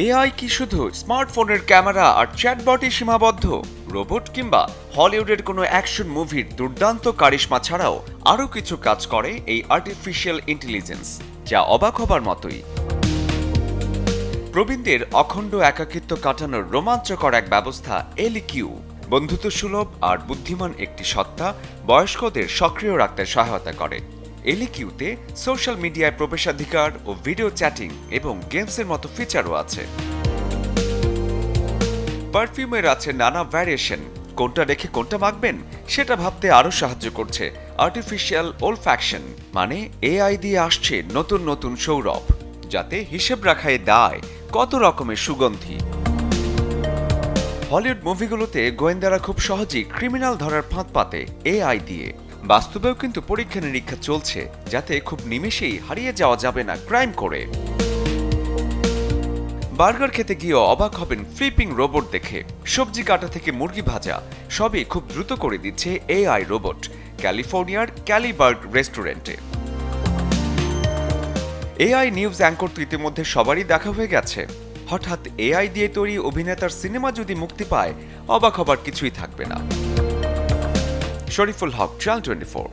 AI কি শুধু স্মার্টফোনের ক্যামেরা আর চ্যাটবটে সীমাবদ্ধ? রোবট কিংবা হলিউডের কোনো অ্যাকশন মুভির দুর্দান্ত কারিশমা ছাড়াও আরও কিছু কাজ করে এই আর্টিফিশিয়াল ইন্টেলিজেন্স, যা অবাক হবার মতোই। প্রবীণদের অখণ্ড একাকিত্ব কাটানোর রোমাঞ্চকর এক ব্যবস্থা এলিকিউ। বন্ধুত্বসুলভ আর বুদ্ধিমান একটি সত্তা বয়স্কদের সক্রিয় রাখতে সহায়তা করে। এলিকিউতে সোশ্যাল মিডিয়ায় প্রবেশাধিকার ও ভিডিও চ্যাটিং এবং গেমসের মতো ফিচারও আছে। পারফিউমের আছে নানা ভ্যারিয়েশন, কোনটা রেখে কোনটা মাখবেন সেটা ভাবতে আরও সাহায্য করছে আর্টিফিশিয়াল ওলফ্যাকশন, মানে এআই দিয়ে আসছে নতুন নতুন সৌরভ, যাতে হিসেব রাখায় দায় কত রকমের সুগন্ধি। হলিউড মুভিগুলোতে গোয়েন্দারা খুব সহজেই ক্রিমিনাল ধরার ফাঁদ পাতে এআই দিয়ে। বাস্তবেও কিন্তু পরীক্ষা নিরীক্ষা চলছে, যাতে খুব নিমেষেই হারিয়ে যাওয়া যাবে না ক্রাইম করে। বার্গার খেতে গিয়েও অবাক হবেন ফ্লিপিং রোবট দেখে। সবজি কাটা থেকে মুরগি ভাজা সবই খুব দ্রুত করে দিচ্ছে এআই রোবট ক্যালিফোর্নিয়ার ক্যালিবার্গ রেস্টুরেন্টে। এআই নিউজ অ্যাঙ্কর তো ইতিমধ্যে সবারই দেখা হয়ে গেছে। হঠাৎ এআই দিয়ে তৈরি অভিনেতার সিনেমা যদি মুক্তি পায়, অবাক হবার কিছুই থাকবে না। শরীফুল হক, চ্যানেল 24।